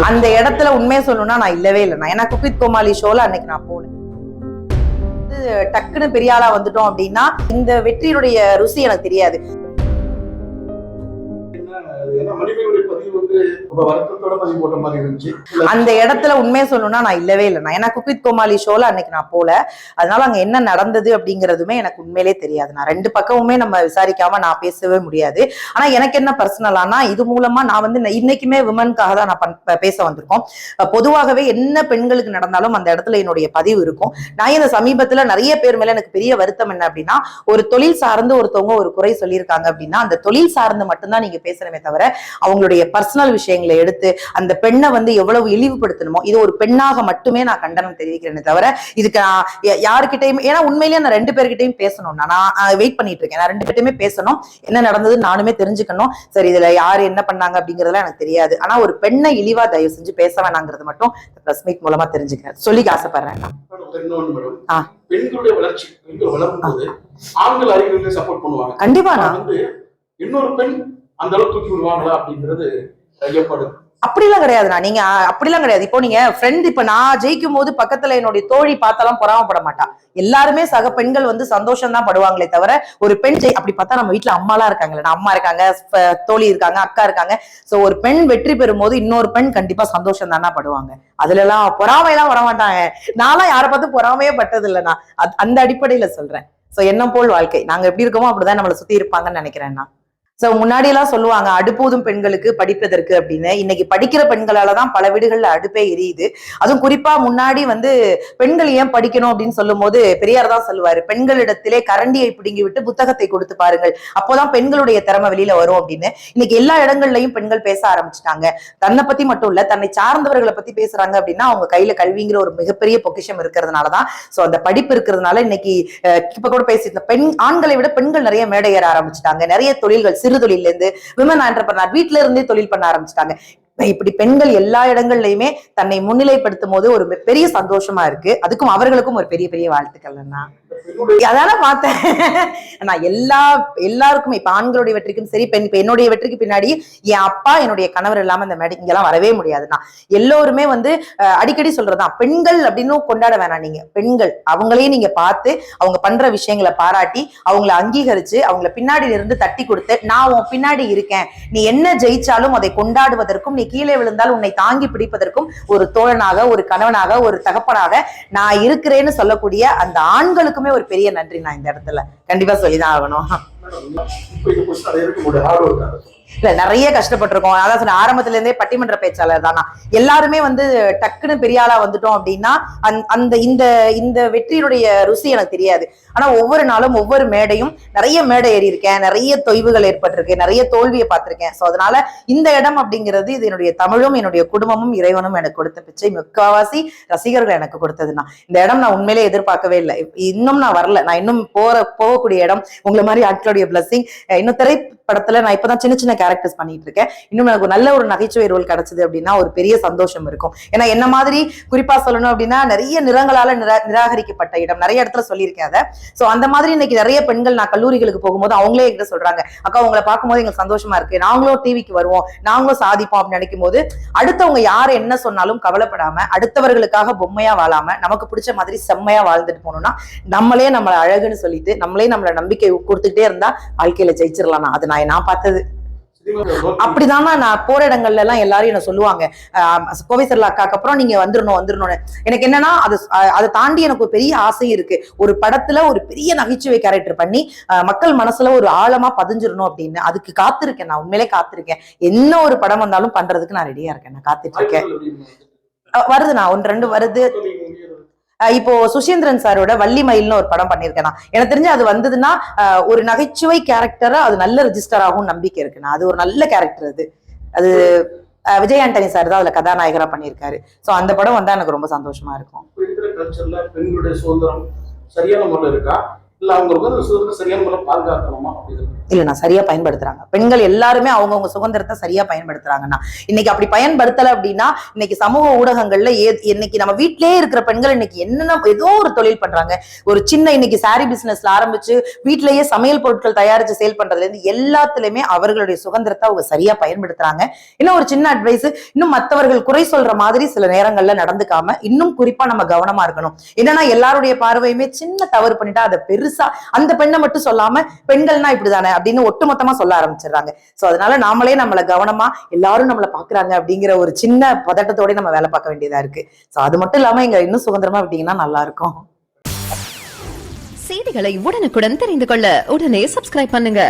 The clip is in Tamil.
அந்த இடத்துல உண்மையை சொல்லணும்னா நான் இல்லவே இல்லைண்ணா. ஏன்னா குக் வித் கோமாளி ஷோல அன்னைக்கு நான் போல டக்குன்னு பெரிய ஆளா வந்துட்டோம் அப்படின்னா இந்த வெற்றியுடைய ருசி எனக்கு தெரியாது. அந்த இடத்துல உண்மையை சொல்லணும்னா நான் இல்லவே இல்லைண்ணா. ஏன்னா குக் வித் கோமாளி ஷோல அன்னைக்கு நான் போல, அதனால அங்க என்ன நடந்தது அப்படிங்கறதுமே எனக்கு உண்மையிலே தெரியாது. நான் ரெண்டு பக்கமுமே நம்ம விசாரிக்காம நான் பேசவே முடியாது. ஆனா எனக்கு என்ன பர்சனலானா இது மூலமா நான் வந்து இன்னைக்குமே விமனுக்காக தான் நான் பேச வந்திருக்கோம். பொதுவாகவே என்ன பெண்களுக்கு நடந்தாலும் அந்த இடத்துல என்னுடைய பதிவு இருக்கும். நான் இந்த சமீபத்துல நிறைய பேர் மேல எனக்கு பெரிய வருத்தம் என்ன அப்படின்னா, ஒரு தொழில் சார்ந்து ஒருத்தவங்க ஒரு குறை சொல்லியிருக்காங்க அப்படின்னா அந்த தொழில் சார்ந்து மட்டும்தான் நீங்க பேசணுமே தவிர அவங்களுடைய பர்சனல் விஷயங்களை எடுத்து அந்த பெண்ணை வந்து எவ்வளவு இழிவுபடுத்தணுமோ இது ஒரு பெண்ணாக மட்டுமே நான் கண்டனம் தெரிவிக்கிறேனே தவிர இதுக்கு நான் யாருக்கிட்டையும், ஏன்னா உண்மையிலேயே நான் ரெண்டு பேர்கிட்டையும் பேசணும். நான் வெயிட் பண்ணிட்டு இருக்கேன். நான் ரெண்டு பேர்ட்டையுமே பேசணும், என்ன நடந்தது நானுமே தெரிஞ்சுக்கணும். சரி இதுல யாரு என்ன பண்ணாங்க அப்படிங்கறதெல்லாம் எனக்கு தெரியாது. ஆனா ஒரு பெண்ணை இழிவா தயவு செஞ்சு பேச வேணாங்கிறது மட்டும் பிரஸ் மீட் மூலமா தெரிஞ்சுக்கிறேன், சொல்லிக்க ஆசைப்படுறேன். பெண்களுடைய வளர்ச்சி, பெண்கள் வளரும் போது ஆண்கள் அறிஞர்கள் சப்போர்ட் பண்ணுவாங்க. கண்டிப்பா நான் வந்து இன்னொரு பெண் அந்த அளவுக்கு தூக்கி விடுவாங்களா அப்படிங்கிறது ஐயப்படுது. அப்படிலாம் கிடையாதுண்ணா. நீங்க அப்படிலாம் கிடையாது. இப்போ நீங்க ஃப்ரெண்ட், இப்ப நான் ஜெயிக்கும் போது பக்கத்துல என்னுடைய தோழி பார்த்தாலும் பொறாமப்பட மாட்டா. எல்லாருமே சக பெண்கள் வந்து சந்தோஷம் தான் படுவாங்களே தவிர ஒரு பெண் அப்படி பார்த்தா நம்ம வீட்டுல அம்மாலாம் இருக்காங்கல்ல, அம்மா இருக்காங்க, தோழி இருக்காங்க, அக்கா இருக்காங்க. சோ ஒரு பெண் வெற்றி பெறும் போது இன்னொரு பெண் கண்டிப்பா சந்தோஷம் தானா படுவாங்க. அதுல எல்லாம் பொறாமையெல்லாம் வரமாட்டாங்க. நான்லாம் யாரை பார்த்து பொறாமையே பட்டது இல்லைண்ணா. அந்த அடிப்படையில சொல்றேன். சோ எண்ணம் போல் வாழ்க்கை, நாங்க எப்படி இருக்கோமோ அப்படிதான் நம்மளை சுத்தி இருப்பாங்கன்னு நினைக்கிறேன்னா. சோ முன்னாடி எல்லாம் சொல்லுவாங்க அடுப்பூதும் பெண்களுக்கு படிப்பதற்கு அப்படின்னு. இன்னைக்கு படிக்கிற பெண்களாலதான் பல வீடுகள்ல அடுப்பே எரியுது. அதுவும் குறிப்பா முன்னாடி வந்து பெண்கள் ஏன் படிக்கணும் அப்படின்னு சொல்லும் போது பெரியார் தான் சொல்லுவாரு, பெண்களிடத்திலே கரண்டியை பிடுங்கி விட்டு புத்தகத்தை கொடுத்து பாருங்கள், அப்போதான் பெண்களுடைய திறமை வெளியில வரும் அப்படின்னு. இன்னைக்கு எல்லா இடங்கள்லயும் பெண்கள் பேச ஆரம்பிச்சுட்டாங்க. தன்னை பத்தி மட்டும் இல்ல, தன்னை சார்ந்தவர்களை பத்தி பேசுறாங்க அப்படின்னா அவங்க கையில கல்விங்கிற ஒரு மிகப்பெரிய பொக்கிஷம் இருக்கிறதுனாலதான். சோ அந்த படிப்பு இருக்கிறதுனால இன்னைக்கு இப்ப கூட பேசிட்டு ஆண்களை விட பெண்கள் நிறைய மேடை ஏற ஆரம்பிச்சுட்டாங்க. நிறைய தொழில்கள், சிறு தொழில இருந்து விமன் ஆண்டர்பிரனர் வீட்டுல இருந்தே தொழில் பண்ண ஆரம்பிச்சிட்டாங்க. இப்படி பெண்கள் எல்லா இடங்கள்லயுமே தன்னை முன்னிலைப்படுத்தும் போது ஒரு பெரிய சந்தோஷமா இருக்கு. அதுக்கும் அவர்களுக்கும் ஒரு பெரிய பெரிய வாழ்த்துக்கள். அதான பார்த்தேன் நான் எல்லாருக்குமே. இப்ப ஆண்களுடைய வெற்றிக்கும் சரி, இப்ப என்னுடைய வெற்றிக்கு பின்னாடி என் அப்பா என்னுடைய கணவர் இல்லாம இந்த மேடை இங்கெல்லாம் வரவே முடியாதுன்னா. எல்லோருமே வந்து அடிக்கடி சொல்றதுதான், பெண்கள் அப்படின்னு கொண்டாட வேணாம். நீங்க பெண்கள் அவங்களையும் நீங்க பார்த்து அவங்க பண்ற விஷயங்களை பாராட்டி அவங்களை அங்கீகரிச்சு அவங்களை பின்னாடி இருந்து தட்டி கொடுத்து நான் உன் பின்னாடி இருக்கேன், நீ என்ன ஜெயிச்சாலும் அதை கொண்டாடுவதற்கும், நீ கீழே விழுந்தால் உன்னை தாங்கி பிடிப்பதற்கும் ஒரு தோழனாக, ஒரு கணவனாக, ஒரு தகப்பனாக நான் இருக்கிறேன்னு சொல்லக்கூடிய அந்த ஆண்களுக்குமே ஒரு பெரிய நன்றி நான் இந்த இடத்துல கண்டிப்பா சொல்லிதான் ஆகணும். இல்ல நிறைய கஷ்டப்பட்டிருக்கோம். அதான் சொன்ன ஆரம்பத்துல இருந்தே பட்டிமன்ற பேச்சாளர் தானா. எல்லாருமே வந்து டக்குன்னு பெரிய ஆளா வந்துட்டோம் அப்படின்னா அந்த இந்த வெற்றியுடைய ருசி எனக்கு தெரியாது. ஆனா ஒவ்வொரு நாளும் ஒவ்வொரு மேடையும் நிறைய மேடை ஏறி இருக்கேன், நிறைய தொய்வுகள் ஏற்பட்டிருக்கு, நிறைய தோல்வியை பார்த்திருக்கேன். சோ அதனால இந்த இடம் அப்படிங்கிறது இது என்னுடைய தமிழும் என்னுடைய குடும்பமும் இறைவனும் எனக்கு கொடுத்த பிச்சை. முக்காவாசி ரசிகர்கள் எனக்கு கொடுத்ததுன்னா இந்த இடம் நான் உண்மையிலே எதிர்பார்க்கவே இல்லை. இன்னும் நான் வரல. நான் இன்னும் போகக்கூடிய இடம் உங்களை மாதிரி ஆட்களுடைய பிளஸிங். இன்னும் திரைப்படத்துல நான் இப்பதான் சின்ன சின்ன கேரக்டர்ஸ் பண்ணிட்டு இருக்கேன். இன்னும் எனக்கு நல்ல ஒரு நகைச்சுவை ரோல் கிடைச்சது அப்படின்னா ஒரு பெரிய சந்தோஷம் இருக்கும். ஏன்னா என்ன மாதிரி குறிப்பா சொல்லணும் அப்படின்னா நிறைய நிறங்களால நிராகரிக்கப்பட்ட இடம் நிறைய இடத்துல சொல்லியிருக்கேன் அதை. சோ அந்த மாதிரி இன்னைக்கு நிறைய பெண்கள் நான் கல்லூரிகளுக்கு போகும்போது அவங்களே என்கிட்ட சொல்றாங்க, அக்கா உங்களை பார்க்கும்போது எங்களுக்கு சந்தோஷமா இருக்கு, நாங்களும் டிவிக்கு வருவோம், நாங்களும் சாதிப்போம் அப்படின்னு நினைக்கும் போது அடுத்தவங்க யாரு என்ன சொன்னாலும் கவலைப்படாம அடுத்தவர்களுக்காக பொம்மையா வாழாம நமக்கு பிடிச்ச மாதிரி செம்மையா வாழ்ந்துட்டு போனோம்னா நம்மளே நம்மளை அழகுன்னு சொல்லிட்டு நம்மளே நம்மள நம்பிக்கை கொடுத்துக்கிட்டே இருந்தா வாழ்க்கையில ஜெயிச்சிடலாம். அது நான் பார்த்தது அப்படிதான். நான் போற இடங்கள்ல எல்லாம் எல்லாரும் என்ன சொல்லுவாங்க, கோவை சரலா அக்காக்கு அப்புறம் நீங்க வந்துடணும்னு. எனக்கு என்னன்னா அதை தாண்டி எனக்கு ஒரு பெரிய ஆசை இருக்கு. ஒரு படத்துல ஒரு பெரிய நகைச்சுவை கேரக்டர் பண்ணி மக்கள் மனசுல ஒரு ஆழமா பதிஞ்சிடணும் அப்படின்னு. அதுக்கு காத்திருக்கேன். நான் உண்மையிலே காத்திருக்கேன். என்ன ஒரு படம் வந்தாலும் பண்றதுக்கு நான் ரெடியா இருக்கேன். நான் காத்துட்டு இருக்கேன். வருதுண்ணா, 1-2 வருது. இப்போ சுசீந்திரன் சாரோட வள்ளி மயில்னு ஒரு படம் பண்ணிருக்கேன். எனக்கு தெரிஞ்சு அது வந்ததுன்னா ஒரு நகைச்சுவை கேரக்டரா அது நல்ல ரெஜிஸ்டர் ஆகும் நம்பிக்கை இருக்குண்ணா. அது ஒரு நல்ல கேரக்டர். அது விஜய் ஆண்டனி சார் தான் அதுல கதாநாயகரா பண்ணியிருக்காரு. சோ அந்த படம் வந்தா எனக்கு ரொம்ப சந்தோஷமா இருக்கும். பெண்களுடைய சுதந்திரம் சரியான முறையில் இருக்கா? இல்ல அவங்களுக்கு வந்து சுதந்திரம் சரியான முறை பாதுகாக்கணுமா அப்படிங்கிறது? இல்ல, நான் சரியா பயன்படுத்துறாங்க. பெண்கள் எல்லாருமே அவங்கவுங்க சுதந்திரத்தை சரியா பயன்படுத்துறாங்கன்னா, இன்னைக்கு அப்படி பயன்படுத்தல அப்படின்னா, இன்னைக்கு சமூக ஊடகங்கள்ல இன்னைக்கு நம்ம வீட்டிலேயே இருக்கிற பெண்கள் இன்னைக்கு என்னென்ன ஏதோ ஒரு தொழில் பண்றாங்க. ஒரு சின்ன இன்னைக்கு சாரி பிசினஸ்ல ஆரம்பிச்சு வீட்டிலேயே சமையல் பொருட்கள் தயாரிச்சு சேல் பண்றதுல இருந்து எல்லாத்துலயுமே அவர்களுடைய சுதந்திரத்தை அவங்க சரியா பயன்படுத்துறாங்க. இன்னும் ஒரு சின்ன அட்வைஸ், இன்னும் மத்தவர்கள் குறை சொல்ற மாதிரி சில நேரங்கள்ல நடந்துக்காம இன்னும் குறிப்பா நம்ம கவனமா இருக்கணும். என்னன்னா எல்லாருடைய பார்வையுமே சின்ன தவறு பண்ணிட்டா அதை பெருசா அந்த பெண்ணை மட்டும் சொல்லாம பெண்கள்னா இப்படிதானே அப்படின்னு ஒட்டுமொத்தமா சொல்ல ஆரம்பிச்சிடுறாங்க. சோ அதனால நாமளே நம்மள கவனமா எல்லாரும் நம்மள பாக்குறாங்க அப்படிங்கிற ஒரு சின்ன பதட்டத்தோட நம்ம வேலை பார்க்க வேண்டியதா இருக்கு. சோ அது மட்டும் இல்லாம இங்க இன்னும் சுதந்திரமா விட்டீங்கன்னா நல்லா இருக்கும். செய்திகளை உடனுக்குடன் தெரிந்து கொள்ள உடனே சப்ஸ்கிரைப் பண்ணுங்க.